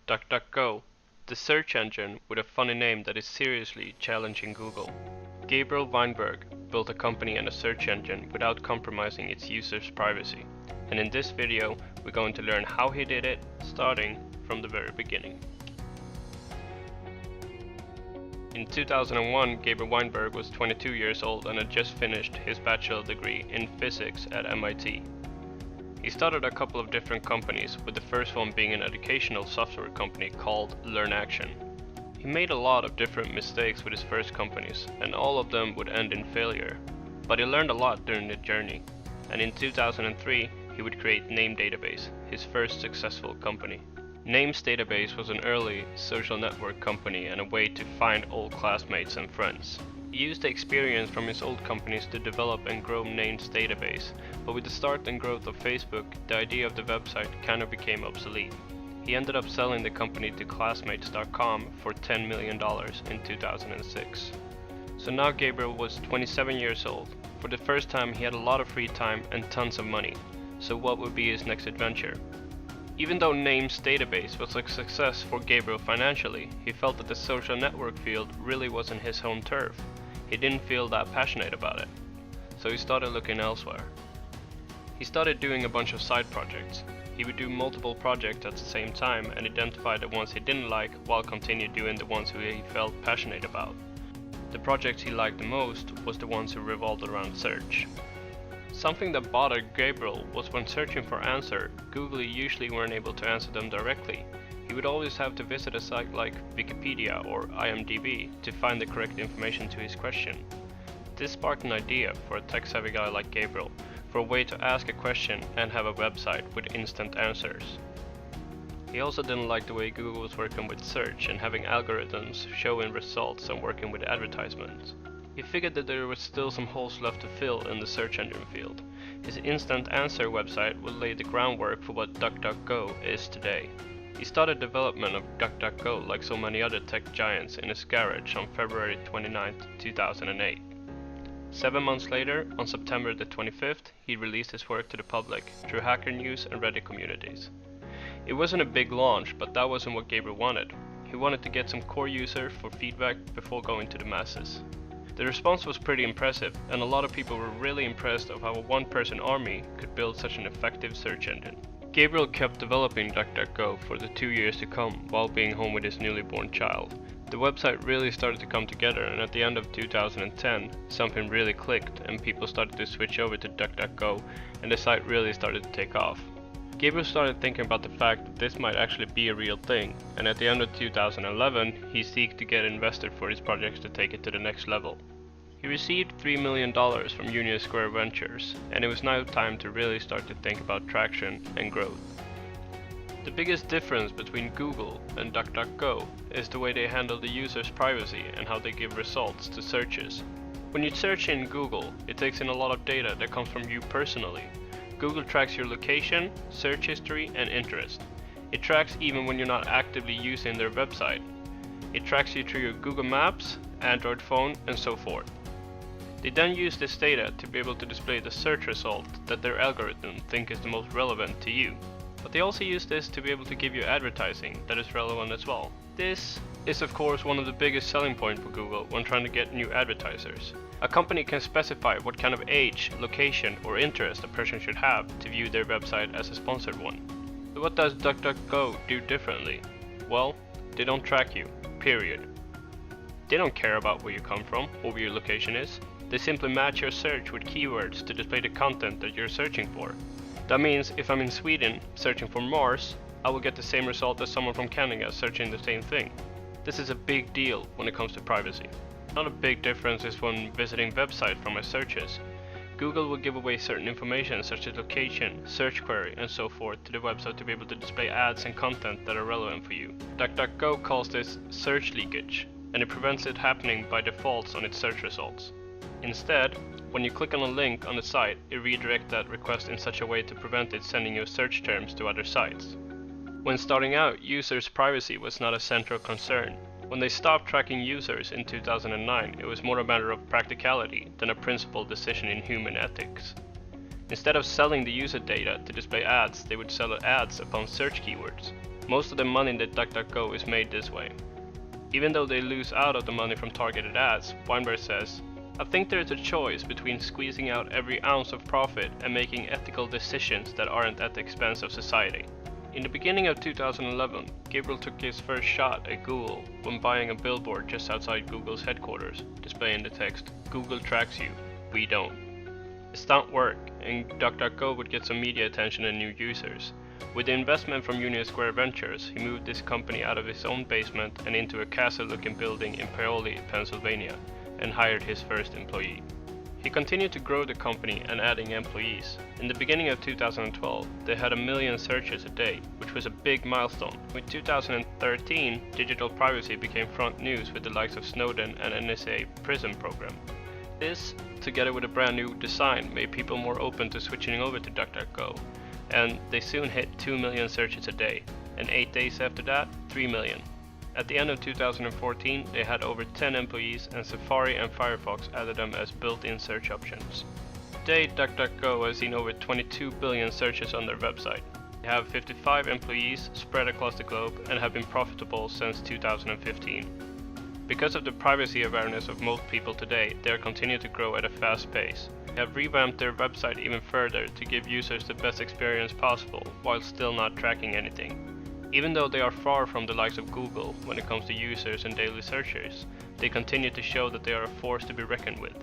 DuckDuckGo, the search engine with a funny name that is seriously challenging Google. Gabriel Weinberg built a company and a search engine without compromising its users' privacy. And in this video, we're going to learn how he did it, starting from the very beginning. In 2001, Gabriel Weinberg was 22 years old and had just finished his bachelor degree in physics at MIT. He started a couple of different companies, with the first one being an educational software company called LearnAction. He made a lot of different mistakes with his first companies, and all of them would end in failure. But he learned a lot during the journey, and in 2003 he would create Name Database, his first successful company. Names Database was an early social network company and a way to find old classmates and friends. He used the experience from his old companies to develop and grow Names Database, but with the start and growth of Facebook, the idea of the website kind of became obsolete. He ended up selling the company to Classmates.com for $10 million in 2006. So now Gabriel was 27 years old. For the first time he had a lot of free time and tons of money. So what would be his next adventure? Even though Names Database was a success for Gabriel financially, he felt that the social network field really wasn't his home turf. He didn't feel that passionate about it. So he started looking elsewhere. He started doing a bunch of side projects. He would do multiple projects at the same time and identify the ones he didn't like while continue doing the ones he felt passionate about. The projects he liked the most was the ones who revolved around search. Something that bothered Gabriel was when searching for answers, Google usually weren't able to answer them directly. He would always have to visit a site like Wikipedia or IMDb to find the correct information to his question. This sparked an idea for a tech-savvy guy like Gabriel, for a way to ask a question and have a website with instant answers. He also didn't like the way Google was working with search and having algorithms showing results and working with advertisements. He figured that there was still some holes left to fill in the search engine field. His instant answer website would lay the groundwork for what DuckDuckGo is today. He started development of DuckDuckGo like so many other tech giants in his garage on February 29, 2008. 7 months later, on September the 25th, he released his work to the public through Hacker News and Reddit communities. It wasn't a big launch, but that wasn't what Gabriel wanted. He wanted to get some core users for feedback before going to the masses. The response was pretty impressive, and a lot of people were really impressed of how a one-person army could build such an effective search engine. Gabriel kept developing DuckDuckGo for the 2 years to come while being home with his newly born child. The website really started to come together, and at the end of 2010, something really clicked and people started to switch over to DuckDuckGo and the site really started to take off. Gabriel started thinking about the fact that this might actually be a real thing, and at the end of 2011, he sought to get invested for his projects to take it to the next level. He received $3 million from Union Square Ventures, and it was now time to really start to think about traction and growth. The biggest difference between Google and DuckDuckGo is the way they handle the user's privacy and how they give results to searches. When you search in Google, it takes in a lot of data that comes from you personally. Google tracks your location, search history, and interest. It tracks even when you're not actively using their website. It tracks you through your Google Maps, Android phone, and so forth. They then use this data to be able to display the search result that their algorithm think is the most relevant to you. But they also use this to be able to give you advertising that is relevant as well. This is of course one of the biggest selling points for Google when trying to get new advertisers. A company can specify what kind of age, location, or interest a person should have to view their website as a sponsored one. So what does DuckDuckGo do differently? Well, they don't track you, period. They don't care about where you come from or where your location is. They simply match your search with keywords to display the content that you're searching for. That means if I'm in Sweden searching for Mars, I will get the same result as someone from Canada searching the same thing. This is a big deal when it comes to privacy. Another big difference is when visiting websites from my searches. Google will give away certain information such as location, search query, and so forth to the website to be able to display ads and content that are relevant for you. DuckDuckGo calls this search leakage, and it prevents it happening by default on its search results. Instead, when you click on a link on the site, it redirects that request in such a way to prevent it sending you search terms to other sites. When starting out, users' privacy was not a central concern. When they stopped tracking users in 2009, it was more a matter of practicality than a principled decision in human ethics. Instead of selling the user data to display ads, they would sell ads upon search keywords. Most of the money that DuckDuckGo is made this way. Even though they lose out of the money from targeted ads, Weinberg says, "I think there is a choice between squeezing out every ounce of profit and making ethical decisions that aren't at the expense of society." In the beginning of 2011, Gabriel took his first shot at Google when buying a billboard just outside Google's headquarters, displaying the text, "Google tracks you, we don't." The stunt worked, and DuckDuckGo would get some media attention and new users. With the investment from Union Square Ventures, he moved this company out of his own basement and into a castle-looking building in Paoli, Pennsylvania, and hired his first employee. He continued to grow the company and adding employees. In the beginning of 2012, they had 1 million searches a day, which was a big milestone. With 2013, digital privacy became front news with the likes of Snowden and NSA PRISM program. This, together with a brand new design, made people more open to switching over to DuckDuckGo, and they soon hit 2 million searches a day, and 8 days after that, 3 million. At the end of 2014, they had over 10 employees, and Safari and Firefox added them as built-in search options. Today, DuckDuckGo has seen over 22 billion searches on their website. They have 55 employees spread across the globe and have been profitable since 2015. Because of the privacy awareness of most people today, they are continuing to grow at a fast pace. They have revamped their website even further to give users the best experience possible, while still not tracking anything. Even though they are far from the likes of Google when it comes to users and daily searchers, they continue to show that they are a force to be reckoned with.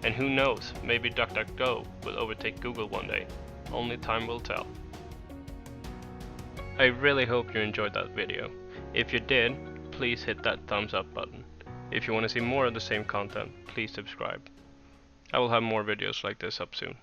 And who knows, maybe DuckDuckGo will overtake Google one day. Only time will tell. I really hope you enjoyed that video. If you did, please hit that thumbs up button. If you want to see more of the same content, please subscribe. I will have more videos like this up soon.